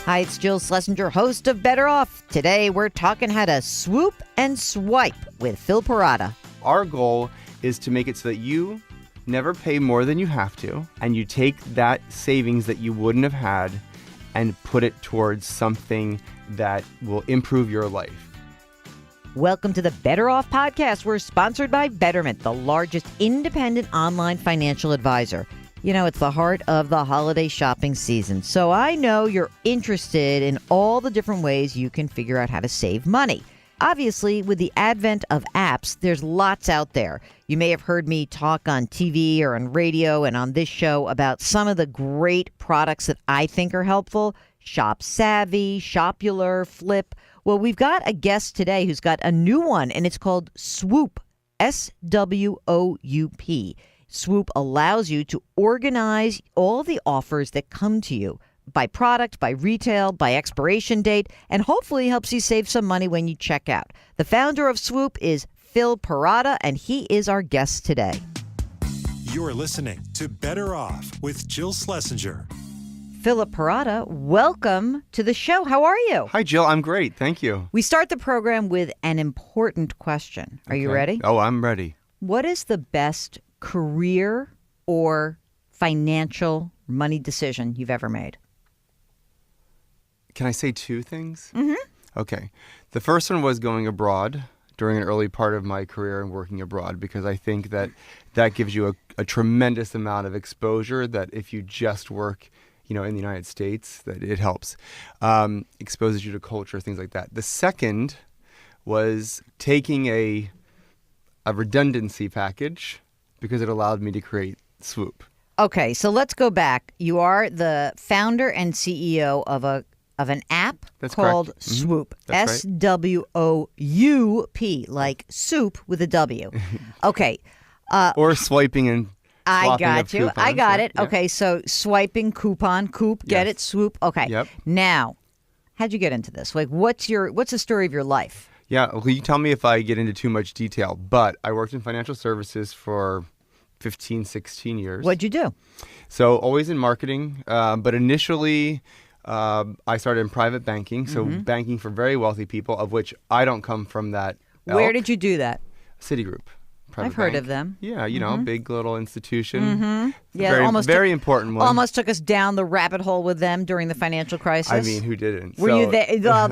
Hi, it's Jill Schlesinger, host of Better Off. Today, we're talking how to swoop and swipe with Phil Parrotta. Our goal is to make it so that you never pay more than you have to, and you take that savings that you wouldn't have had and put it towards something that will improve your life. Welcome to the Better Off podcast. We're sponsored by Betterment, the largest independent online financial advisor. You know, it's the heart of the holiday shopping season, so I know you're interested in all the different ways you can figure out how to save money. Obviously, with the advent of apps, there's lots out there. You may have heard me talk on TV or on radio and on this show about some of the great products that I think are helpful. Shop Savvy, Shopular, Flip. Well, we've got a guest today who's got a new one, and it's called Swoup, S-W-O-U-P. Swoup allows you to organize all the offers that come to you by product, by retail, by expiration date, and hopefully helps you save some money when you check out. The founder of Swoup is Phil Parrotta, and he is our guest today. You're listening to Better Off with Jill Schlesinger. Philip Parrotta, welcome to the show. How are you? Hi, Jill. I'm great. Thank you. We start the program with an important question. Are you ready? Oh, I'm ready. What is the best career or financial money decision you've ever made? Can I say two things? Mm-hmm. Okay. The first one was going abroad during an early part of my career and working abroad, because I think that gives you a tremendous amount of exposure that if you just work in the United States, that it helps. Exposes you to culture, things like that. The second was taking a redundancy package because it allowed me to create Swoup. Okay, so let's go back. You are the founder and CEO of an app called Swoup. That's right. S-W-O-U-P, like soup with a W. Okay. Or swiping and I got you. Coupons. I got it. Yeah. Okay, so swiping, coupon, get it, Swoup. Okay. Yep. Now, how'd you get into this? Like, what's the story of your life? Yeah, well, you tell me if I get into too much detail, but I worked in financial services for 15, 16 years. What'd you do? So always in marketing, but initially I started in private banking, so banking for very wealthy people, of which I don't come from that ilk. Where did you do that? Citigroup. I've heard of them. Yeah, big little institution. Mm-hmm. Yeah, very important one. Almost took us down the rabbit hole with them during the financial crisis. I mean, who didn't? Were you there? Well,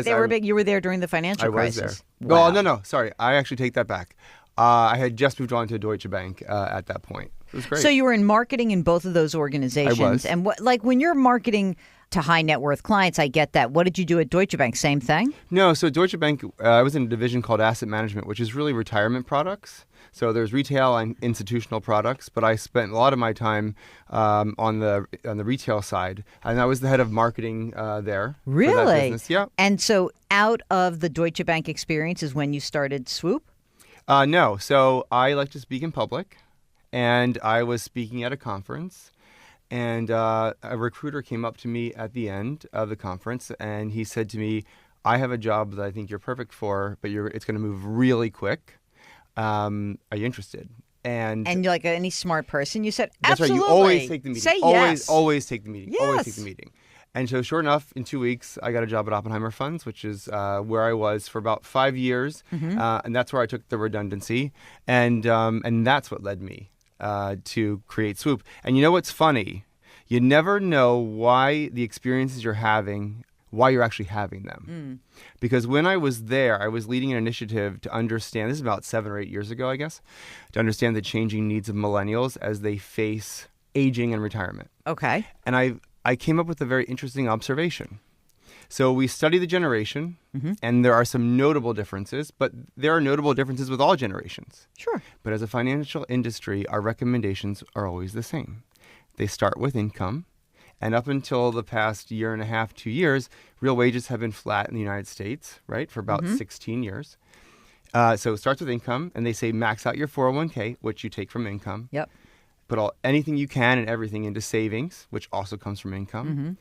they were big. You were there during the I financial was crisis. there. Wow. Well, no. Sorry. I actually take that back. I had just moved on to Deutsche Bank at that point. It was great. So you were in marketing in both of those organizations. I was. And when you're marketing to high net worth clients, I get that. What did you do at Deutsche Bank? Same thing? No. So Deutsche Bank, I was in a division called Asset Management, which is really retirement products. So there's retail and institutional products, but I spent a lot of my time on the retail side, and I was the head of marketing there. Really? For that business. Yeah. And so out of the Deutsche Bank experience is when you started Swoup? No. So I like to speak in public, and I was speaking at a conference, and a recruiter came up to me at the end of the conference, and he said to me, "I have a job that I think you're perfect for, but it's going to move really quick. Are you interested?" And you're like any smart person, you said, that's absolutely. right. You always take the meeting. Say yes. Always take the meeting. Yes. Always take the meeting. And so sure enough, in 2 weeks, I got a job at Oppenheimer Funds, which is where I was for about 5 years. And that's where I took the redundancy. And that's what led me to create Swoup. And you know what's funny? You never know why the experiences you're having, why you're actually having them. Because when I was there, I was leading an initiative to understand, this is about 7 or 8 years ago, I guess, to understand the changing needs of millennials as they face aging and retirement. Okay. And I came up with a very interesting observation. So we study the generation, and there are some notable differences, but there are notable differences with all generations. Sure. But as a financial industry, our recommendations are always the same. They start with income. And up until the past year and a half, 2 years, real wages have been flat in the United States, right, for about 16 years. So it starts with income, and they say max out your 401k, which you take from income. Yep. Put anything you can and everything into savings, which also comes from income.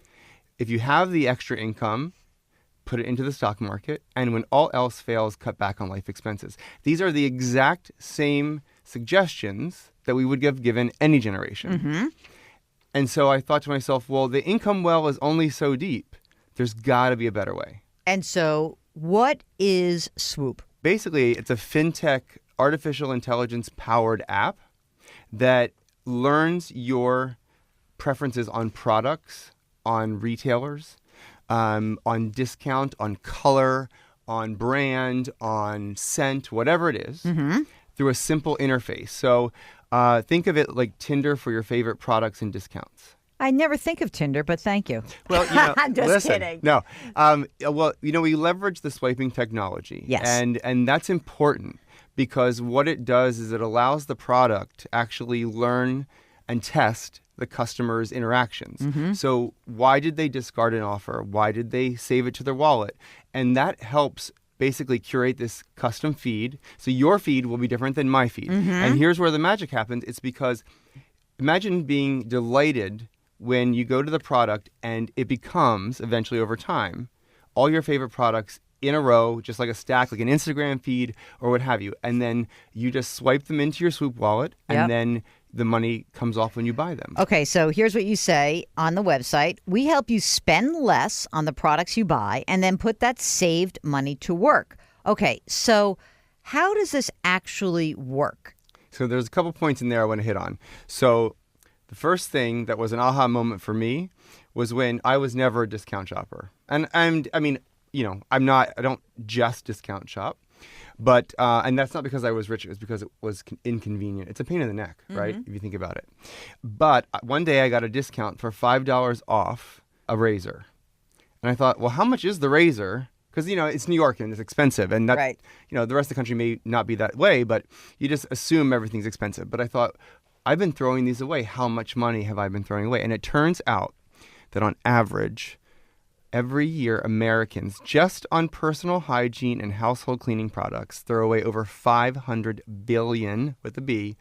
If you have the extra income, put it into the stock market. And when all else fails, cut back on life expenses. These are the exact same suggestions that we would have given any generation. And so I thought to myself, well, the income well is only so deep. There's got to be a better way. And so what is Swoup? Basically, it's a fintech, artificial intelligence-powered app that learns your preferences on products, on retailers, on discount, on color, on brand, on scent, whatever it is, through a simple interface. So think of it like Tinder for your favorite products and discounts. I never think of Tinder, but thank you. Well, you know, I'm just kidding. No. Well, you know, we leverage the swiping technology. Yes. And that's important because what it does is it allows the product to actually learn and test the customer's interactions. So why did they discard an offer? Why did they save it to their wallet? And that helps basically curate this custom feed. So your feed will be different than my feed. And here's where the magic happens. It's because imagine being delighted when you go to the product and it becomes, eventually over time, all your favorite products in a row, just like a stack, like an Instagram feed or what have you. And then you just swipe them into your Swoup wallet and then the money comes off when you buy them. Okay, so here's what you say on the website. We help you spend less on the products you buy and then put that saved money to work. Okay, so how does this actually work? So there's a couple points in there I want to hit on. So the first thing that was an aha moment for me was when I was never a discount shopper. And I mean, you know, I don't just discount shop. But, and that's not because I was rich, it was because it was inconvenient. It's a pain in the neck, right? If you think about it. But one day I got a discount for $5 off a razor. And I thought, well, how much is the razor? Because, you know, it's New York and it's expensive. And that, you know, the rest of the country may not be that way, but you just assume everything's expensive. But I thought, I've been throwing these away. How much money have I been throwing away? And it turns out that on average, every year, Americans, just on personal hygiene and household cleaning products, throw away over $500 billion, with a B,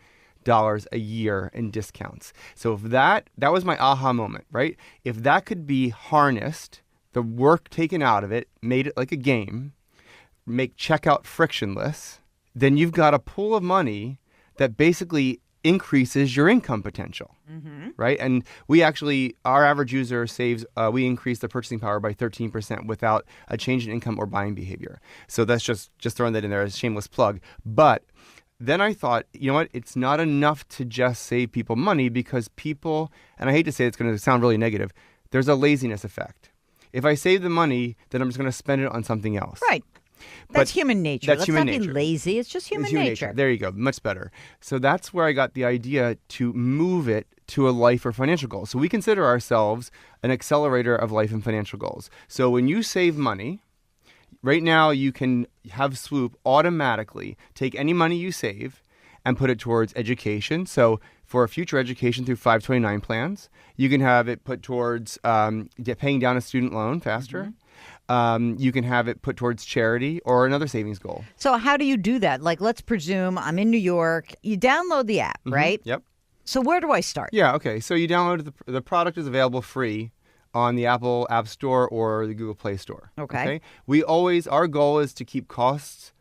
dollars a year in discounts. So if that was my aha moment, right? If that could be harnessed, the work taken out of it, made it like a game, make checkout frictionless, then you've got a pool of money that basically increases your income potential, right? And we actually, our average user saves, we increase the purchasing power by 13% without a change in income or buying behavior. So that's just throwing that in there as a shameless plug. But then I thought, you know what? It's not enough to just save people money because people, and I hate to say it's going to sound really negative, there's a laziness effect. If I save the money, then I'm just going to spend it on something else. Right. That's human nature. Let's not be lazy. It's just human nature. There you go. Much better. So that's where I got the idea to move it to a life or financial goal. So we consider ourselves an accelerator of life and financial goals. So when you save money, right now you can have Swoup automatically take any money you save and put it towards education. So for future education through 529 plans, you can have it put towards paying down a student loan faster. You can have it put towards charity or another savings goal. So how do you do that? Like, let's presume I'm in New York. You download the app, right? Yep. So where do I start? Yeah, okay. So you download the product is available free on the Apple App Store or the Google Play Store. Okay. Our goal is to keep costs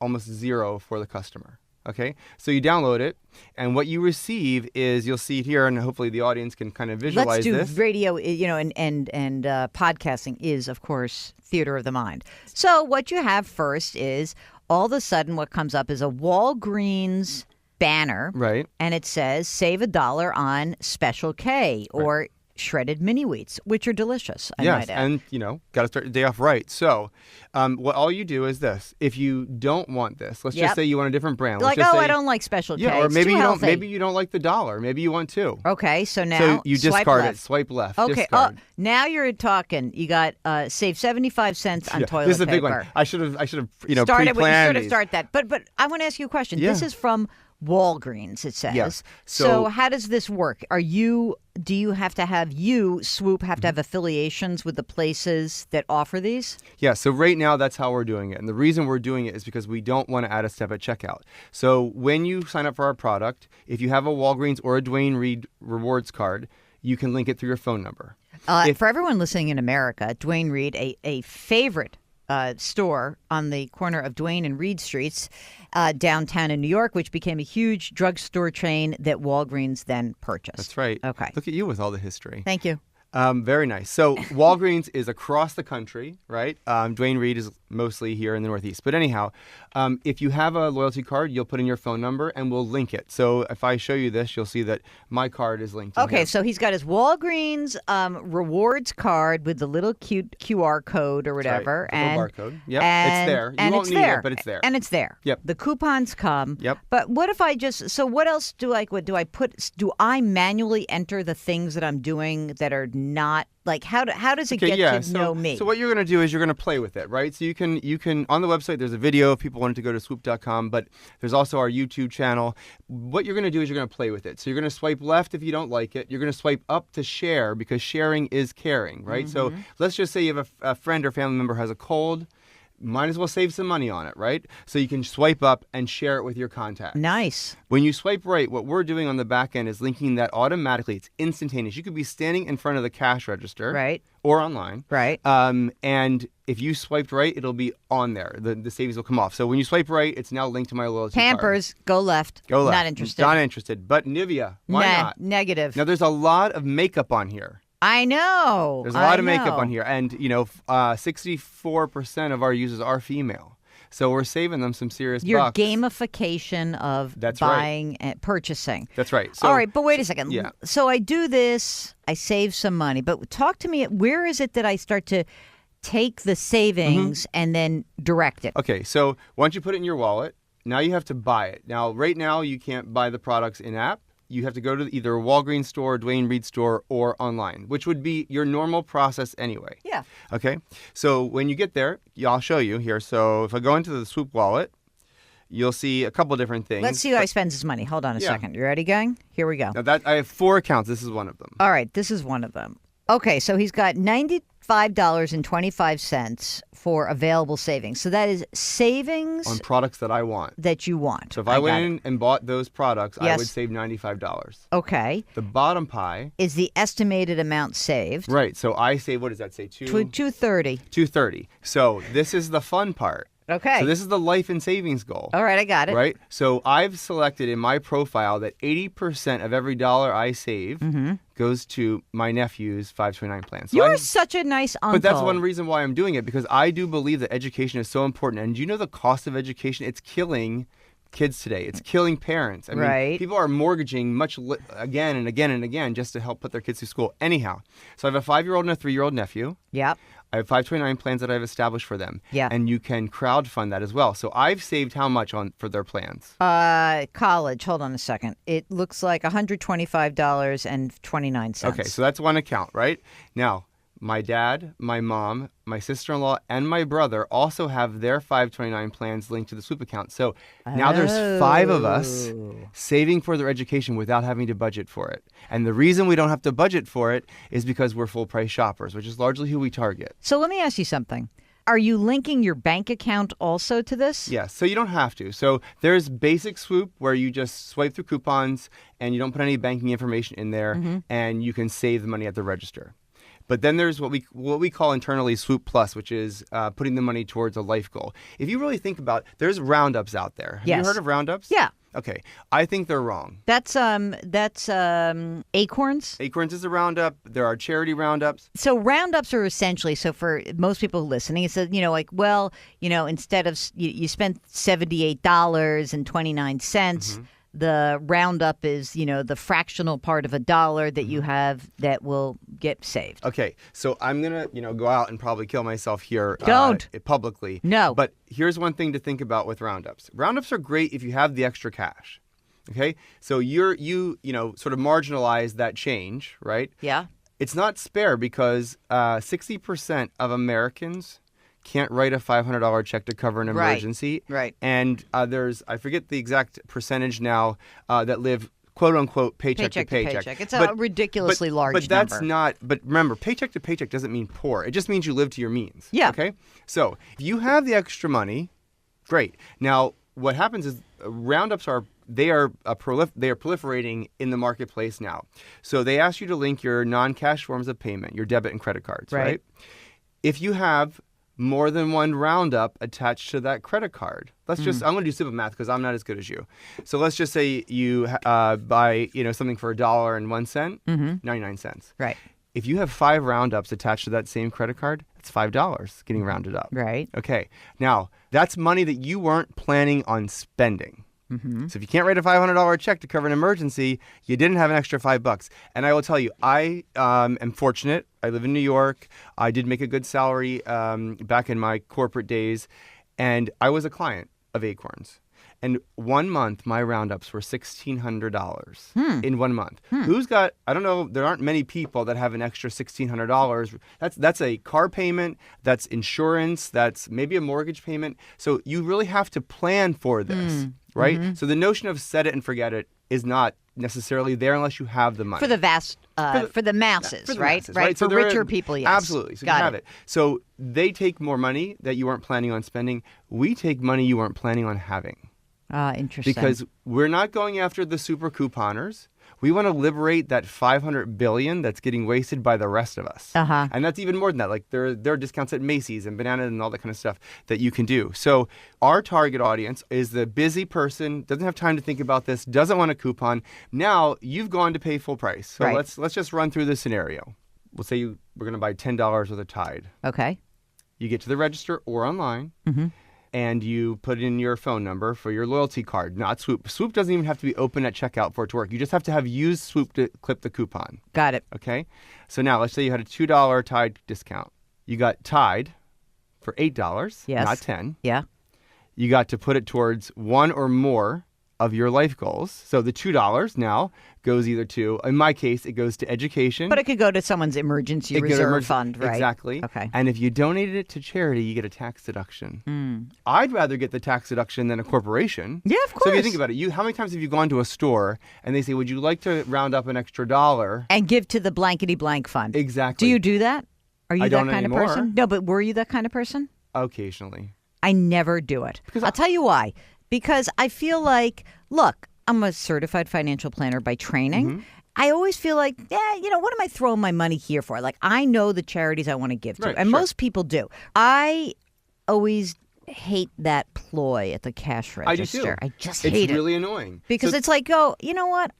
almost zero for the customer. Okay, so you download it, and what you receive is, you'll see it here, and hopefully the audience can kind of visualize this. Let's do radio, you know, and podcasting is, of course, theater of the mind. So what you have first is, all of a sudden, what comes up is a Walgreens banner, right? And it says, save $1 on Special K, or shredded mini wheats, which are delicious, I might add. And, you know, got to start the day off right. So what all you do is this. If you don't want this, let's just say you want a different brand. Like, let's just say, I don't like Special K. Or maybe you don't. Maybe you don't like the $1. Maybe you want $2. Okay, so now so you discard left. it. Swipe left. Okay, Discard. now you're talking. You got save 75 cents on toilet paper. This is a big one. I should have started. Pre-planned. You should have started that. But I want to ask you a question. Yeah. This is from Walgreens, it says. Yes. So how does this work? Do you have to have Swoup have to have affiliations with the places that offer these? Yeah, so right now that's how we're doing it. And the reason we're doing it is because we don't want to add a step at checkout. So when you sign up for our product, if you have a Walgreens or a Duane Reade rewards card, you can link it through your phone number. For everyone listening in America, Duane Reade, a favorite store on the corner of Duane and Reade Streets downtown in New York, which became a huge drugstore chain that Walgreens then purchased. That's right. Okay. Look at you with all the history. Thank you. Very nice. So Walgreens is across the country, right? Dwayne Reed is mostly here in the Northeast. But anyhow, if you have a loyalty card, you'll put in your phone number and we'll link it. So if I show you this, you'll see that my card is linked to Okay, him. so he's got his Walgreens rewards card with the little cute QR code or whatever. That's right. The little barcode. Yep, and, it's there. You and won't it's need there. it, but it's there. And it's there. Yep. The coupons come. Yep. But what if I so what else do I manually enter the things that I'm doing that are not, like, how does it get to know me? So what you're going to do is you're going to play with it, right? So you can on the website, there's a video if people wanted to go to swoop.com, but there's also our YouTube channel. What you're going to do is you're going to play with it. So you're going to swipe left if you don't like it. You're going to swipe up to share because sharing is caring, right? So let's just say you have a friend or family member has a cold. Might as well save some money on it, right? So you can swipe up and share it with your contacts. Nice. When you swipe right, what we're doing on the back end is linking that automatically. It's instantaneous. You could be standing in front of the cash register. Right. Or online. Right. And if you swiped right, it'll be on there. The savings will come off. So when you swipe right, it's now linked to my loyalty card. Pampers, go left. Go left. Not interested. Not interested. But Nivea, why not? Negative. Now, there's a lot of makeup on here. I know. There's a lot of makeup on here. And, 64% of our users are female. So we're saving them some serious Your bucks. gamification of buying and purchasing. That's right. So, all right, but wait a second. Yeah. So I do this, I save some money. But talk to me, where is it that I start to take the savings and then direct it? Okay, so once you put it in your wallet, now you have to buy it. Now, right now, you can't buy the products in-app. You have to go to either a Walgreens store, Dwayne Reed store, or online, which would be your normal process anyway. Yeah. Okay. So when you get there, I'll show you here. So if I go into the Swoup Wallet, you'll see a couple different things. Let's see how I spend his money. Hold on a second. You ready, gang? Here we go. Now I have 4 accounts. This is one of them. All right. This is one of them. Okay. So he's got $95.25 for available savings. So that is savings on products that I want. That you want. So if I went in and bought those products, I would save $95. Okay. The bottom pie is the estimated amount saved. Right. So I save, what does that say? $230. $230. So this is the fun part. Okay. So this is the life and savings goal. All right, I got it. Right? So I've selected in my profile that 80% of every dollar I save goes to my nephew's 529 plan. So You're such a nice uncle. But that's one reason why I'm doing it, because I do believe that education is so important. And do you know the cost of education? It's killing kids today. It's killing parents. I mean, people are mortgaging again and again and again just to help put their kids through school. Anyhow, so I have a 5-year-old and a 3-year-old nephew. Yep. I have 529 plans that I've established for them. Yeah. And you can crowdfund that as well. So I've saved how much for their plans? College. Hold on a second. It looks like $125.29. Okay, so that's one account, right? Now, my dad, my mom, my sister-in-law, and my brother also have their 529 plans linked to the Swoup account. So now there's 5 of us saving for their education without having to budget for it. And the reason we don't have to budget for it is because we're full-price shoppers, which is largely who we target. So let me ask you something. Are you linking your bank account also to this? Yes, so you don't have to. So there's basic Swoup where you just swipe through coupons and you don't put any banking information in there and you can save the money at the register. But then there's what we call internally Swoup Plus, which is putting the money towards a life goal. If you really think about it, there's roundups out there. Have you heard of roundups? Yeah. Okay. I think they're wrong. That's Acorns? Acorns is a roundup. There are charity roundups. So roundups are essentially, so for most people listening, it's instead of you spent $78.29, the roundup is, the fractional part of $1 that you have that will get saved. Okay, so I'm going to, go out and probably kill myself here. Don't. Publicly. No. But here's one thing to think about with roundups. Roundups are great if you have the extra cash. Okay? So you sort of marginalize that change, right? Yeah. It's not spare because 60% of Americans can't write a $500 check to cover an emergency. Right. And I forget the exact percentage now that live, quote unquote, paycheck to paycheck. It's a ridiculously large number. But that's number. but remember, paycheck to paycheck doesn't mean poor. It just means you live to your means. Yeah. Okay? So if you have the extra money, great. Now, what happens is roundups are proliferating in the marketplace now. So they ask you to link your non-cash forms of payment, your debit and credit cards, right? If you have more than one roundup attached to that credit card. I'm going to do simple math because I'm not as good as you. So let's just say you buy something for $1.01, 99 cents. Right. if you have 5 roundups attached to that same credit card, it's $5 getting rounded up. Right. Okay. Now, that's money that you weren't planning on spending. Mm-hmm. So if you can't write a $500 check to cover an emergency, you didn't have an extra $5. And I will tell you, I am fortunate. I live in New York. I did make a good salary back in my corporate days. And I was a client of Acorns. And 1 month, my roundups were $1,600 in 1 month. Who's got, I don't know, there aren't many people that have an extra $1,600. That's a car payment, that's insurance, that's maybe a mortgage payment. So you really have to plan for this, right? Mm-hmm. So the notion of set it and forget it is not necessarily there unless you have the money. For the vast, for the masses, for the right? masses, Right. So For richer people, yes. Absolutely. So you have it. So they take more money that you weren't planning on spending. We take money you weren't planning on having. Interesting. Because we're not going after the super couponers. We want to liberate that $500 billion that's getting wasted by the rest of us. Uh-huh. And that's even more than that. Like there are discounts at Macy's and Banana and all that kind of stuff that you can do. So our target audience is the busy person, doesn't have time to think about this, doesn't want a coupon. Now you've gone to pay full price. So Right. let's just run through the scenario. We'll say we're going to buy $10 worth of Tide. Okay. You get to the register or online. Mm-hmm. And you put in your phone number for your loyalty card, not Swoup. Swoup doesn't even have to be open at checkout for it to work. You just have to have used Swoup to clip the coupon. Got it. Okay? So now let's say you had a $2 Tide discount. You got Tide for $8, Yes. not $10. Yeah. You got to put it towards one or more of your life goals. So the $2 now goes either to, in my case, it goes to education. But it could go to someone's emergency reserve fund, right? Exactly. Okay. And if you donated it to charity, you get a tax deduction. I'd rather get the tax deduction than a corporation. Yeah, of course. So if you think about it, how many times have you gone to a store and they say, would you like to round up an extra $1? And give to the blankety blank fund. Exactly. Do you do that? Are you I that don't kind anymore. of person? No, but were you that kind of person? Occasionally. I never do it. I'll tell you why. Because I feel like, look, I'm a certified financial planner by training. Mm-hmm. I always feel like, what am I throwing my money here for? Like, I know the charities I want to give to. Right, and sure. most people do. I always hate that ploy at the cash register. I do too. I just hate it. It's really annoying. Because So- it's like, you know what?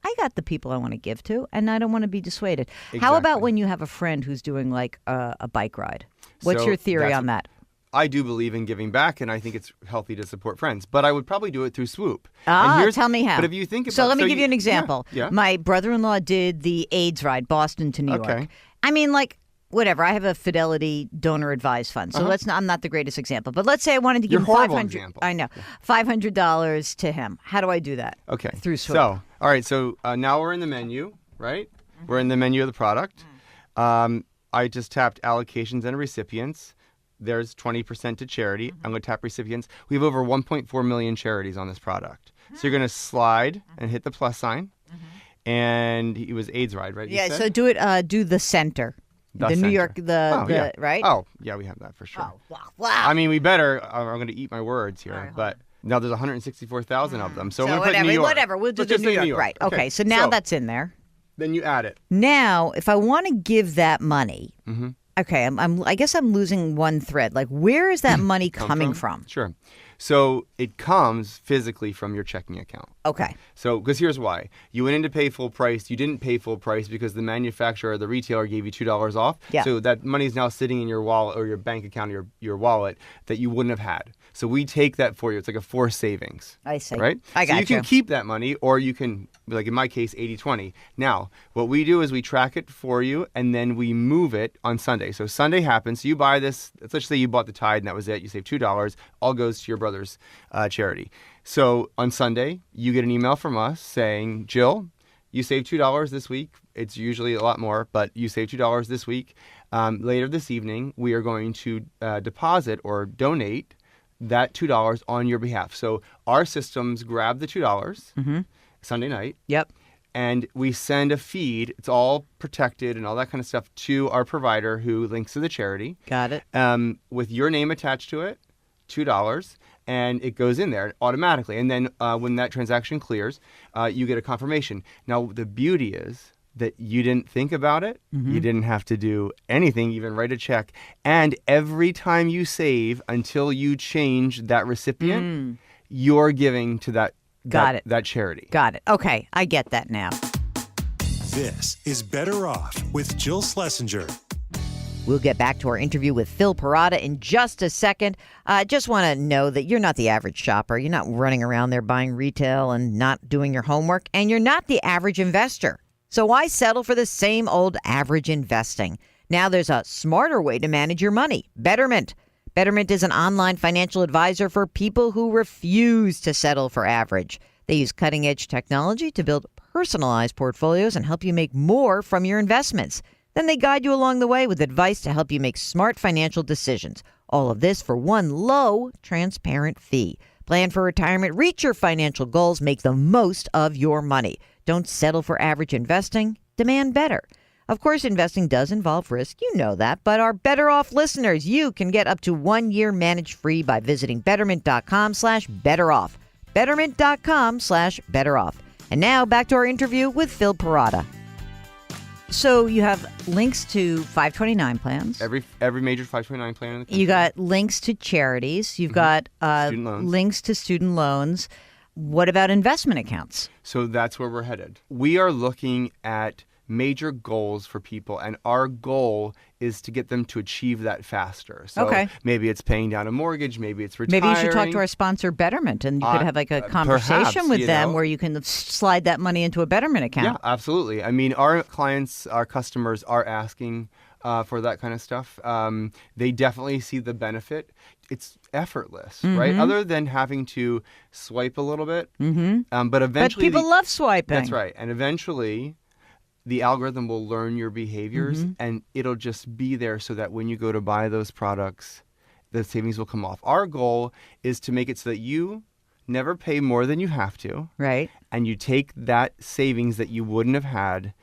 I got the people I want to give to, and I don't want to be dissuaded. How about Exactly. when you have a friend who's doing like a bike ride? What's So your theory that's- on that? I do believe in giving back, and I think it's healthy to support friends. But I would probably do it through Swoup. And Tell me how. But if you think about So let me give you an example. Yeah. My brother-in-law did the AIDS ride, Boston to New York. Okay. I mean, like, whatever. I have a Fidelity donor advised fund. So I'm not the greatest example. But let's say I wanted to give You're a him horrible $500. example. I know. $500 to him. How do I do that? Okay. Through Swoup. So, all right. So now we're in the menu, right? We're in the menu of the product. I just tapped allocations and recipients. There's 20% to charity. I'm going to tap recipients. We have over 1.4 million charities on this product. So you're going to slide and hit the plus sign. And it was AIDS ride, right? you Yeah, said? so do it. Do the center. The New center. York, yeah. right? Oh, yeah, we have that for sure. Wow. Wow. I mean, we better. I'm going to eat my words here, but now there's 164,000 of them. So, I'm going to put New York. Whatever. We'll do Let's the just New say York. Right. Okay. So now that's in there. Then you add it. Now, if I want to give that money, okay, I guess I'm losing one thread. Like, where is that money coming from? Sure. So it comes physically from your checking account. Okay. So, because here's why. You went in to pay full price. You didn't pay full price because the manufacturer or the retailer gave you $2 off. Yeah. So that money is now sitting in your wallet or your bank account or your wallet that you wouldn't have had. So we take that for you. It's like a forced savings. I see. Right? I got So you can keep that money or you can, like in my case, 80-20. Now, what we do is we track it for you and then we move it on Sunday. So Sunday happens. So you buy this. Let's say you bought the Tide and that was it. You save $2. All goes to your brother's charity. So on Sunday, you get an email from us saying, Jill, you saved $2 this week. It's usually a lot more, but you saved $2 this week. Later this evening, we are going to deposit or donate that $2 on your behalf. So our systems grab the $2 Sunday night. Yep. And we send a feed. It's all protected and all that kind of stuff to our provider who links to the charity. Got it. With your name attached to it, $2. And it goes in there automatically. And then when that transaction clears, you get a confirmation. Now, the beauty is that you didn't think about it. You didn't have to do anything, even write a check. And every time you save until you change that recipient, you're giving to that charity. Got it. Okay, I get that now. This is Better Off with Jill Schlesinger. We'll get back to our interview with Phil Parrotta in just a second. I just want to know that you're not the average shopper. You're not running around there buying retail and not doing your homework. And you're not the average investor. So why settle for the same old average investing? Now there's a smarter way to manage your money. Betterment. Betterment is an online financial advisor for people who refuse to settle for average. They use cutting-edge technology to build personalized portfolios and help you make more from your investments. Then they guide you along the way with advice to help you make smart financial decisions. All of this for one low, transparent fee. Plan for retirement, reach your financial goals, make the most of your money. Don't settle for average investing. Demand better. Of course, investing does involve risk. You know that. But our Better Off listeners, you can get up to 1 year managed free by visiting betterment.com/betteroff. Betterment.com/betteroff. And now back to our interview with Phil Parrotta. So you have links to 529 plans. Every major 529 plan in the country. You got links to charities. You've got Student loans. links to student loans. What about investment accounts? So that's where we're headed. We are looking at major goals for people, and our goal is to get them to achieve that faster. So Okay. maybe it's paying down a mortgage, maybe it's retiring. Maybe you should talk to our sponsor, Betterment, and you could have like a conversation perhaps, with you them know. where you can slide that money into a Betterment account. Yeah, absolutely. I mean, our clients, our customers are asking for that kind of stuff. They definitely see the benefit. It's effortless, right? Other than having to swipe a little bit. But eventually... But people love swiping. That's right. And eventually... the algorithm will learn your behaviors and it'll just be there so that when you go to buy those products, the savings will come off. Our goal is to make it so that you never pay more than you have to. Right. And you take that savings that you wouldn't have had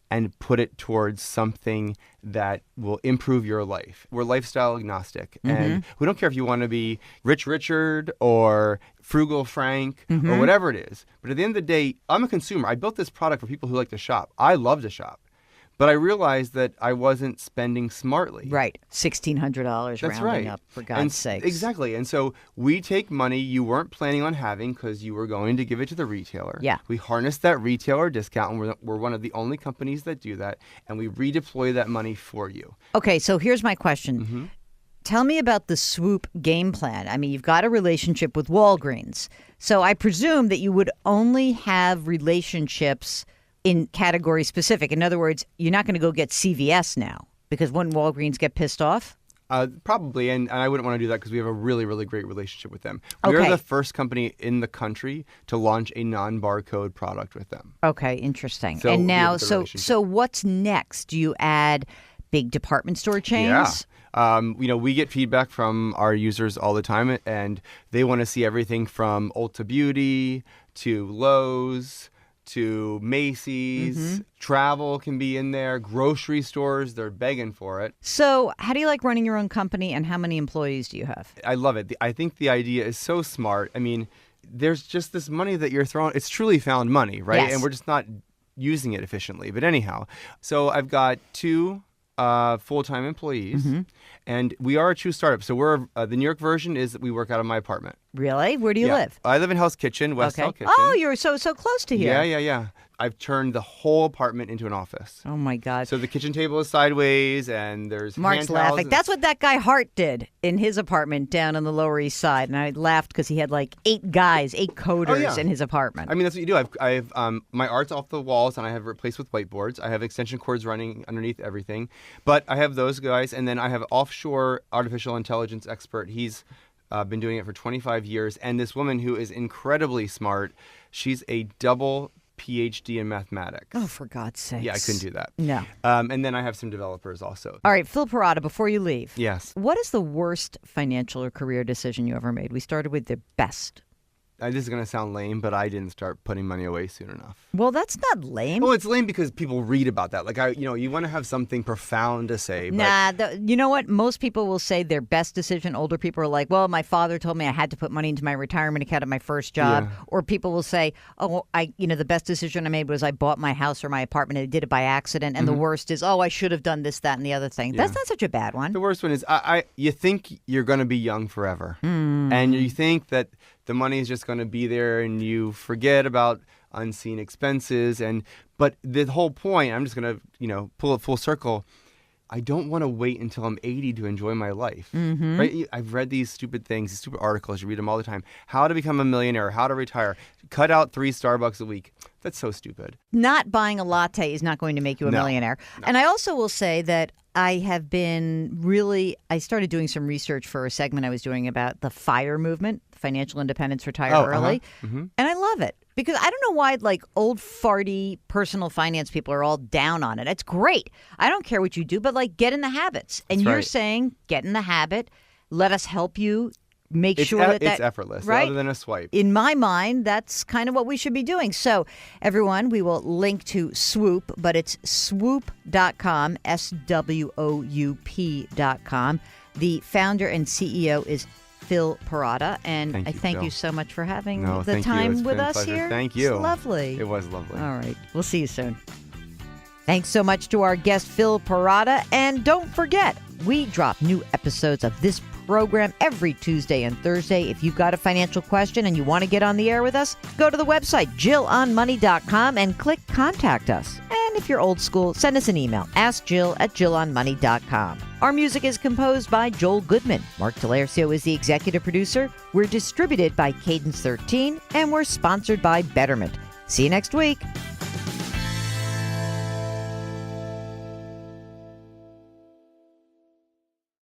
and put it towards something that will improve your life. We're lifestyle agnostic. And we don't care if you want to be Rich Richard or Frugal Frank or whatever it is. But at the end of the day, I'm a consumer. I built this product for people who like to shop. I love to shop. But I realized that I wasn't spending smartly. Right. $1,600 That's rounding right. up, for God's sakes. Exactly. And so we take money you weren't planning on having because you were going to give it to the retailer. Yeah. We harness that retailer discount, and we're one of the only companies that do that, and we redeploy that money for you. Okay, so here's my question. Tell me about the Swoup game plan. I mean, you've got a relationship with Walgreens. So I presume that you would only have relationships in category specific. In other words, you're not going to go get CVS now because wouldn't Walgreens get pissed off? Probably, and I wouldn't want to do that because we have a really, really great relationship with them. We're Okay. the first company in the country to launch a non-barcode product with them. Okay, interesting. So and we now, have the so relationship. what's next? Do you add big department store chains? Yeah. We get feedback from our users all the time, and they want to see everything from Ulta Beauty to Lowe's to Macy's. Travel can be in there. Grocery stores, they're begging for it. So how do you like running your own company, and how many employees do you have? I love it. I think the idea is so smart. I mean, there's just this money that you're throwing. It's truly found money, right? Yes. And we're just not using it efficiently. But anyhow, so I've got 2 full-time employees, and we are a true startup. So we're the New York version is that we work out of my apartment. Really? Where do you live? I live in Hell's Kitchen, West Hell Kitchen. Oh, you're so close to here. Yeah. I've turned the whole apartment into an office. Oh, my God. So the kitchen table is sideways, and there's Mark's hand towels laughing. and- That's what that guy Hart did in his apartment down on the Lower East Side. And I laughed because he had like 8 coders yeah. in his apartment. I mean, that's what you do. I've my art's off the walls, and I have it replaced with whiteboards. I have extension cords running underneath everything. But I have those guys, and then I have an offshore artificial intelligence expert. He's been doing it for 25 years. And this woman who is incredibly smart, she's a double PhD in mathematics. Oh, for God's sakes. Yeah, I couldn't do that. No. And then I have some developers also. All right, Phil Parrotta, before you leave. Yes. What is the worst financial or career decision you ever made? We started with the best. This is going to sound lame, but I didn't start putting money away soon enough. Well, that's not lame. Well, it's lame because people read about that. Like, you want to have something profound to say. But... Nah, you know what? Most people will say their best decision. Older people are like, well, my father told me I had to put money into my retirement account at my first job. Yeah. Or people will say, oh, the best decision I made was I bought my house or my apartment and I did it by accident. And the worst is, I should have done this, that, and the other thing. Yeah. That's not such a bad one. The worst one is you think you're going to be young forever. And you think that the money is just going to be there, and you forget about unseen expenses. But the whole point, I'm just going to, pull it full circle. I don't want to wait until I'm 80 to enjoy my life, right? I've read these stupid things, these stupid articles. You read them all the time. How to become a millionaire, how to retire, cut out 3 Starbucks a week. That's so stupid. Not buying a latte is not going to make you a millionaire. No. And I also will say that I started doing some research for a segment I was doing about the FIRE movement, Financial Independence, Retire Early. And I love it. Because I don't know why old farty personal finance people are all down on it. It's great. I don't care what you do, but get in the habits. And you're saying get in the habit. Let us help you make sure that it's effortless, right? Other than a swipe. In my mind, that's kind of what we should be doing. So everyone, we will link to Swoup, but it's swoup.com, SWOUP.com. The founder and CEO is Phil Parrotta, and I thank you so much for having the time with us here. Thank you. It's lovely. It was lovely. All right. We'll see you soon. Thanks so much to our guest, Phil Parrotta. And don't forget, we drop new episodes of this program every Tuesday and Thursday. If you've got a financial question and you want to get on the air with us, go to the website, JillOnMoney.com, and click Contact Us. And if you're old school, send us an email, AskJill@JillOnMoney.com. Our music is composed by Joel Goodman. Mark Talercio is the executive producer. We're distributed by Cadence 13, and we're sponsored by Betterment. See you next week.